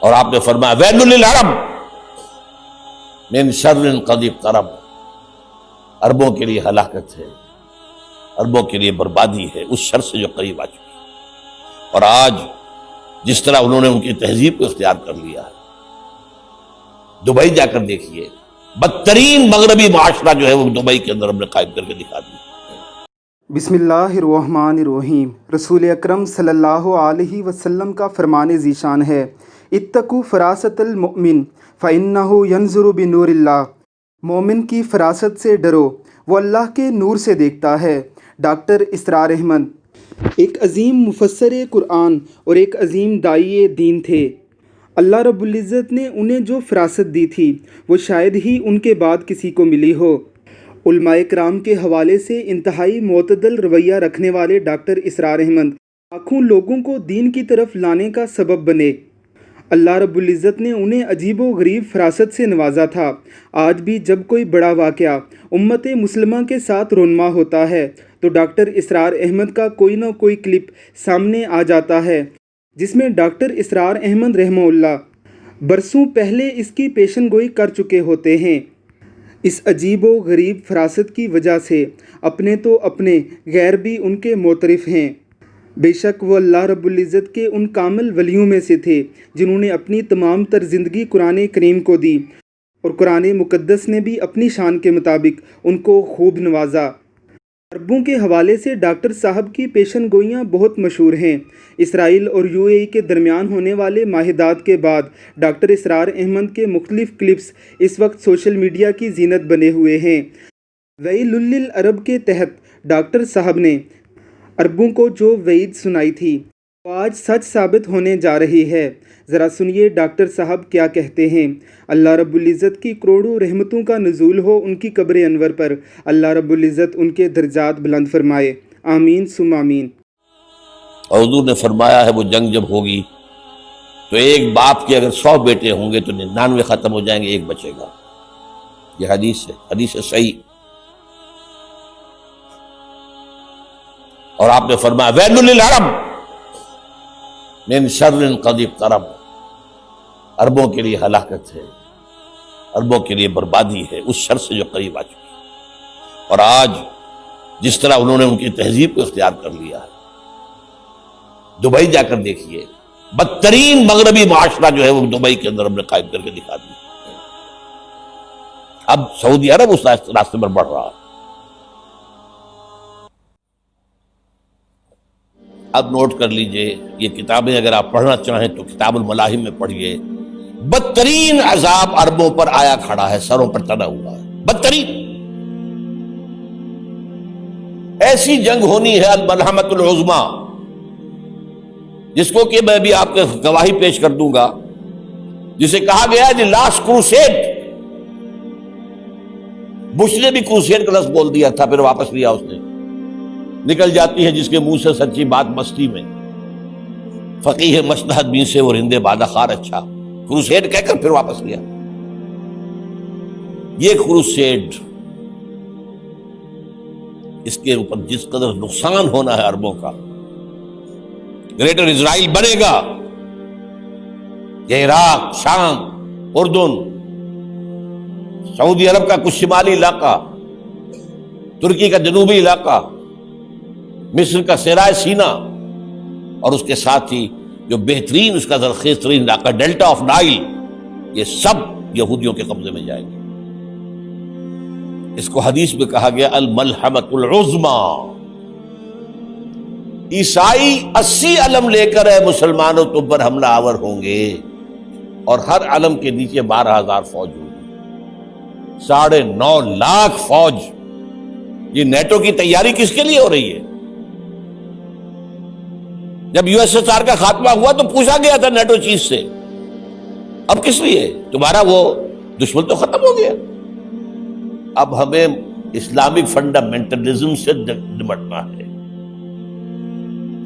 اور آپ نے فرمایا ویل للعرب من شر قد اقترب، عربوں کے لیے ہلاکت ہے، عربوں کے لیے بربادی ہے اس شر سے جو قریب آ چکی ہے۔ اور آج جس طرح انہوں نے ان کی تہذیب کو اختیار کر لیا ہے، دبئی جا کر دیکھیے، بدترین مغربی معاشرہ جو ہے وہ دبئی کے اندر ہم نے قائم کر کے دکھا دیا۔ بسم اللہ الرحمن الرحیم۔ رسول اکرم صلی اللہ علیہ وسلم کا فرمان ذیشان ہے، اتقوا فراست المؤمن فإنہ ینظر بنور اللہ۔ مومن کی فراست سے ڈرو، وہ اللہ کے نور سے دیکھتا ہے۔ ڈاکٹر اسرار احمد ایک عظیم مفسر قرآن اور ایک عظیم داعی دین تھے۔ اللہ رب العزت نے انہیں جو فراست دی تھی وہ شاید ہی ان کے بعد کسی کو ملی ہو۔ علماء کرام کے حوالے سے انتہائی معتدل رویہ رکھنے والے ڈاکٹر اسرار احمد لاکھوں لوگوں کو دین کی طرف لانے کا سبب بنے۔ اللہ رب العزت نے انہیں عجیب و غریب فراست سے نوازا تھا۔ آج بھی جب کوئی بڑا واقعہ امت مسلمہ کے ساتھ رونما ہوتا ہے تو ڈاکٹر اسرار احمد کا کوئی نہ کوئی کلپ سامنے آ جاتا ہے جس میں ڈاکٹر اسرار احمد رحمہ اللہ برسوں پہلے اس کی پیشن گوئی کر چکے ہوتے ہیں۔ اس عجیب و غریب فراست کی وجہ سے اپنے تو اپنے غیر بھی ان کے معترف ہیں۔ بے شک وہ اللہ رب العزت کے ان کامل ولیوں میں سے تھے جنہوں نے اپنی تمام تر زندگی قرآن کریم کو دی، اور قرآن مقدس نے بھی اپنی شان کے مطابق ان کو خوب نوازا۔ عربوں کے حوالے سے ڈاکٹر صاحب کی پیشن گوئیاں بہت مشہور ہیں۔ اسرائیل اور UAE کے درمیان ہونے والے معاہدات کے بعد ڈاکٹر اسرار احمد کے مختلف کلپس اس وقت سوشل میڈیا کی زینت بنے ہوئے ہیں۔ ویل للعرب کے تحت ڈاکٹر صاحب نے عربوں کو جو وعید سنائی تھی وہ آج سچ ثابت ہونے جا رہی ہے۔ ذرا سنیے ڈاکٹر صاحب کیا کہتے ہیں۔ اللہ رب العزت کی کروڑوں رحمتوں کا نزول ہو ان کی قبر انور پر۔ اللہ رب العزت ان کے درجات بلند فرمائے، آمین ثم آمین۔ اور حضور نے فرمایا ہے وہ جنگ جب ہوگی تو ایک باپ کے اگر 100 بیٹے ہوں گے تو 99 ختم ہو جائیں گے، ایک بچے گا۔ یہ حدیث ہے، حدیث ہے صحیح۔ اور آپ نے فرمایا ویل للعرب من شر قد اقترب، عربوں کے لیے ہلاکت ہے، عربوں کے لیے بربادی ہے اس شر سے جو قریب آ چکی ہے۔ اور آج جس طرح انہوں نے ان کی تہذیب کو اختیار کر لیا ہے، دبئی جا کر دیکھیے، بدترین مغربی معاشرہ جو ہے وہ دبئی کے اندر ہم نے قائم کر کے دکھا دیا۔ اب سعودی عرب اس راستے پر بڑھ رہا ہے۔ اب نوٹ کر لیجئے، یہ کتابیں اگر آپ پڑھنا چاہیں تو کتاب الملاحم میں پڑھیے۔ بدترین عذاب عربوں پر آیا کھڑا ہے، سروں پر تنا ہوا ہے، بدترین۔ ایسی جنگ ہونی ہے الملحمۃ العظمیٰ، جس کو کہ میں بھی آپ کو گواہی پیش کر دوں گا، جسے کہا گیا ہے لاسٹ کروسیڈ۔ بش نے بھی کروسیڈ کا لفظ بول دیا تھا، پھر واپس لیا اس نے۔ نکل جاتی ہے جس کے منہ سے سچی بات مستی میں، فقیہ مصلحت بین سے وہ رندے بادہ خار اچھا، کروسیڈ کہہ کر پھر واپس لیا۔ یہ کروسیڈ، اس کے اوپر جس قدر نقصان ہونا ہے عربوں کا، گریٹر اسرائیل بنے گا، یہ عراق، شام، اردن، سعودی عرب کا کچھ شمالی علاقہ، ترکی کا جنوبی علاقہ، مصر کا صحرائے سینا، اور اس کے ساتھ ہی جو بہترین اس کا زرخیز ترین علاقہ ڈیلٹا آف نائل، یہ سب یہودیوں کے قبضے میں جائیں گے۔ اس کو حدیث میں کہا گیا الملحمۃ العظمیٰ۔ عیسائی 80 علم لے کر اے مسلمانوں تم پر حملہ آور ہوں گے، اور ہر علم کے نیچے 12,000 فوج ہوگی، 9.5 لاکھ فوج۔ یہ نیٹو کی تیاری کس کے لیے ہو رہی ہے؟ جب USSR کا خاتمہ ہوا تو پوچھا گیا تھا نیٹو چیف سے، اب کس لیے؟ تمہارا وہ دشمن تو ختم ہو گیا، اب ہمیں اسلامک فنڈامنٹلزم سے نمٹنا ہے۔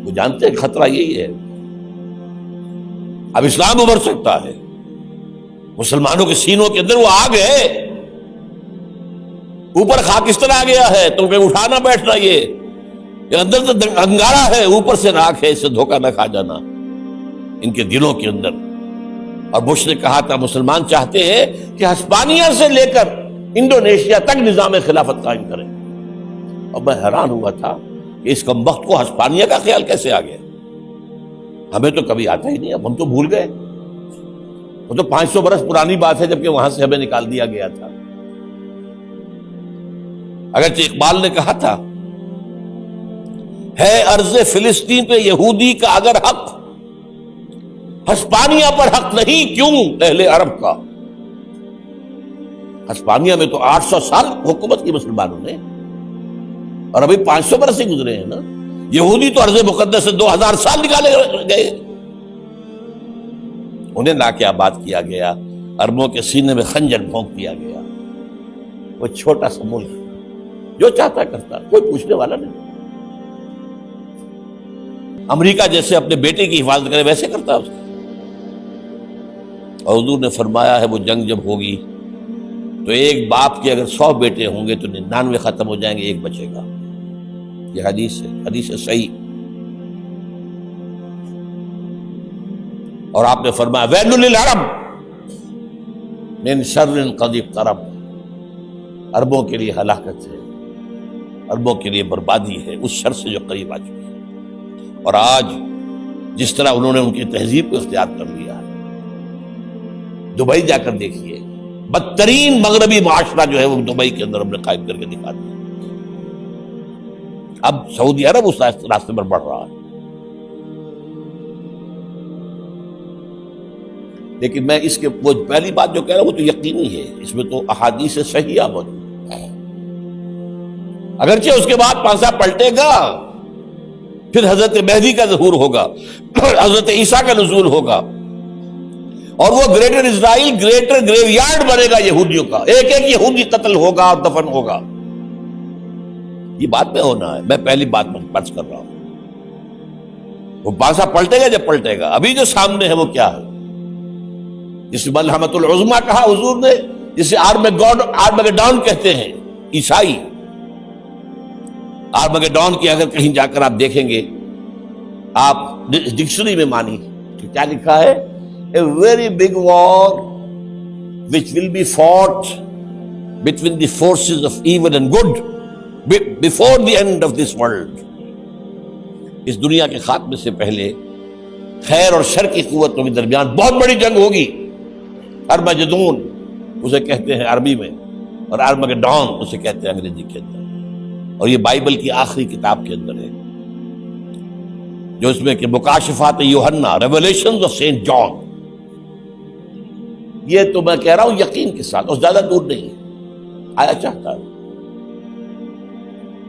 وہ جانتے ہیں خطرہ یہی ہے، اب اسلام ابھر سکتا ہے، مسلمانوں کے سینوں کے اندر وہ آگ ہے، اوپر خاکستر آ گیا ہے، تو کہ اٹھانا بیٹھنا، یہ اندر تو انگارہ ہے، اوپر سے راکھ ہے، اس سے دھوکہ نہ کھا جانا۔ ان کے دلوں کے اندر اور بش نے کہا تھا مسلمان چاہتے ہیں کہ ہسپانیہ سے لے کر انڈونیشیا تک نظام خلافت قائم کریں. اور میں حیران ہوا تھا کہ اس کمبخت کو ہسپانیہ کا خیال کیسے آ گیا. ہمیں تو کبھی آتا ہی نہیں، اب ہم تو بھول گئے. وہ تو 500 برس پرانی بات ہے جبکہ وہاں سے ہمیں نکال دیا گیا تھا. اگرچہ اقبال نے کہا تھا ہے ارض فلسطین پہ یہودی کا اگر حق، ہسپانیہ پر حق نہیں کیوں اہل عرب کا. ہسپانیہ میں تو 800 سال حکومت کی مسلمانوں نے، اور ابھی 500 برس سے گزرے ہیں نا. یہودی تو ارض مقدس سے 2000 سال نکالے گئے. انہیں لا کے آباد کیا گیا، عربوں کے سینے میں خنجر بھونک دیا گیا. وہ چھوٹا سا ملک جو چاہتا کرتا، کوئی پوچھنے والا نہیں. امریکہ جیسے اپنے بیٹے کی حفاظت کرے ویسے کرتا اس کا. اور حضور نے فرمایا ہے وہ جنگ جب ہوگی تو ایک باپ کے اگر 100 بیٹے ہوں گے تو 99 ختم ہو جائیں گے، ایک بچے گا. یہ حدیث ہے صحیح. اور آپ نے فرمایا ویل للعرب من شر قد اقترب، عربوں کے لیے ہلاکت ہے، عربوں کے لیے بربادی ہے اس شر سے جو قریب آ چکی ہے. اور آج جس طرح انہوں نے ان کی تہذیب کو اختیار کر لیا ہے، دبئی جا کر دیکھیے، بدترین مغربی معاشرہ جو ہے وہ دبئی کے اندر ہم نے قائم کر کے دکھا دیا. اب سعودی عرب اس راستے پر بڑھ رہا ہے. لیکن میں اس کے وہ پہلی بات جو کہہ رہا ہوں وہ تو یقینی ہے، اس میں تو احادیث صحیحہ موجود ہے. اگرچہ اس کے بعد پانسا پلٹے گا، پھر حضرت مہدی کا ظہور ہوگا، حضرت عیسیٰ کا نزول ہوگا، اور وہ گریٹر اسرائیل گریٹر گریو یارڈ بنے گا یہودیوں کا. ایک ایک یہودی قتل ہوگا اور دفن ہوگا. یہ بات میں ہونا ہے، میں پہلی بات میں پرچ کر رہا ہوں. وہ پانسا پلٹے گا جب پلٹے گا. ابھی جو سامنے ہے وہ کیا ہے؟ جس ملحمۃ العظمیٰ کہا حضور نے، جسے آرمگیڈون کہتے ہیں عیسائی. آرمگیڈون کی اگر کہیں جا کر آپ دیکھیں گے، آپ ڈکشنری میں مانی کہ کیا لکھا ہے، a very big war which will be fought between the forces of evil and good before the end of this world. اس دنیا کے خاتمے سے پہلے خیر اور شر کی قوتوں کے درمیان بہت بڑی جنگ ہوگی. ارمجدون اسے کہتے ہیں عربی میں، اور آرمگیڈون اسے کہتے ہیں انگریزی کے اندر. اور یہ بائبل کی آخری کتاب کے اندر ہے، جو اس میں کہ مکاشفات یوحنا، ریولیشنز آف سینٹ جان. یہ تو میں کہہ رہا ہوں یقین کے ساتھ، اور زیادہ دور نہیں ہے، آیا چاہتا ہے.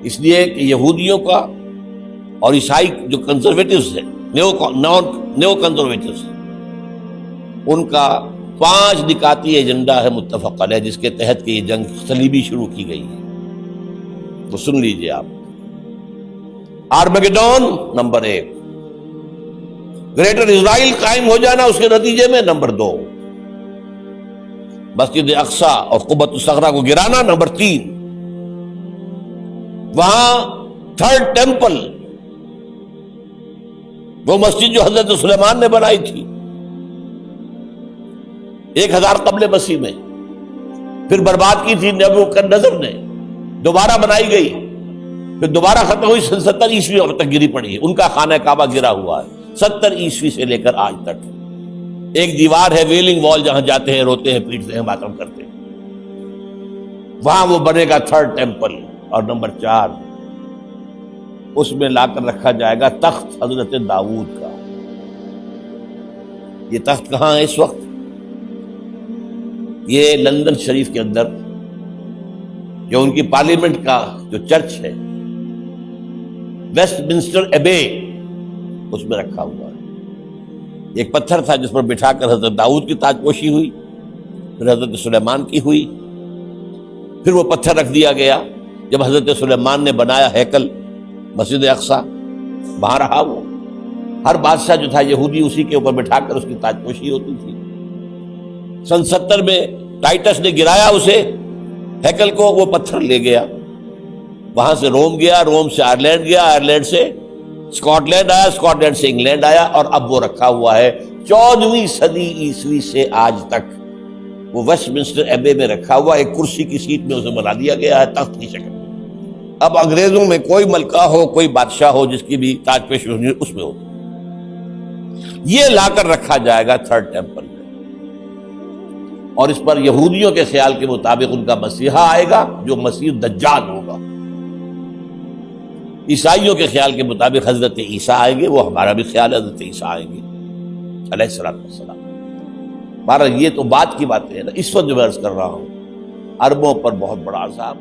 اس لیے کہ یہودیوں کا اور عیسائی جو کنزرویٹوز ہیں، نیو کنزرویٹوز، ان کا 5 نکاتی ایجنڈا ہے متفق علیہ، جس کے تحت کہ یہ جنگ صلیبی شروع کی گئی ہے. تو سن لیجئے آپ. آرمگیڈون نمبر 1، گریٹر اسرائیل قائم ہو جانا اس کے نتیجے میں نمبر 2، مسجد اقصی اور قبۃ الصغریٰ کو گرانا نمبر 3، وہاں 3rd ٹیمپل، وہ مسجد جو حضرت سلیمان نے بنائی تھی 1000 قبل مسیح میں، پھر برباد کی تھی نبوکدنضر نے، دوبارہ بنائی گئی، پھر دوبارہ ختم ہوئی 70 عیسوی تک گری پڑی ہے. ان کا خانہ کعبہ گرا ہوا ہے 70 عیسوی سے لے کر آج تک. ایک دیوار ہے ویلنگ وال، جہاں جاتے ہیں، روتے ہیں، پیٹتے ہیں، ماتم کرتے ہیں، وہاں وہ بنے گا 3rd ٹیمپل. اور نمبر 4، اس میں لا کر رکھا جائے گا تخت حضرت داؤد کا. یہ تخت کہاں ہے اس وقت؟ یہ لندن شریف کے اندر، جو ان کی پارلیمنٹ کا جو چرچ ہے، ویسٹ منسٹر ایبے، اس میں رکھا ہوا ہے. ایک پتھر تھا جس پر بٹھا کر حضرت داؤد کی تاج پوشی ہوئی، پھر حضرت سلیمان کی ہوئی، پھر وہ پتھر رکھ دیا گیا جب حضرت سلیمان نے بنایا ہیکل مسجد اقصی، وہاں رہا وہ. ہر بادشاہ جو تھا یہودی اسی کے اوپر بٹھا کر اس کی تاج پوشی ہوتی تھی. سن 70 میں ٹائٹس نے گرایا اسے ہیکل کو، وہ پتھر لے گیا، وہاں سے روم گیا، روم سے آئرلینڈ گیا، آئرلینڈ سے اسکاٹ لینڈ آیا، اسکاٹ لینڈ سے انگلینڈ آیا، اور اب وہ رکھا ہوا ہے 14ویں صدی عیسوی سے آج تک وہ ویسٹ منسٹر ایبے میں رکھا ہوا، ایک کرسی کی سیٹ میں اسے بنا دیا گیا ہے تخت کی شکل میں۔ اب انگریزوں میں کوئی ملکہ ہو، کوئی بادشاہ ہو جس کی بھی تاج پوشی ہونی اس میں ہوتی، یہ لا کر رکھا جائے گا تھرڈ ٹیمپل میں، اور اس پر یہودیوں کے خیال کے مطابق ان کا مسیحا آئے گا جو مسیح دجال ہوگا، عیسائیوں کے خیال کے مطابق حضرت عیسیٰ آئیں گے، وہ ہمارا بھی خیال ہے حضرت عیسیٰ آئیں گے علیہ السلام۔ ہمارا یہ تو بات کی باتیں ہیں نا، اس وقت جو میں عرض کر رہا ہوں عربوں پر بہت بڑا عذاب۔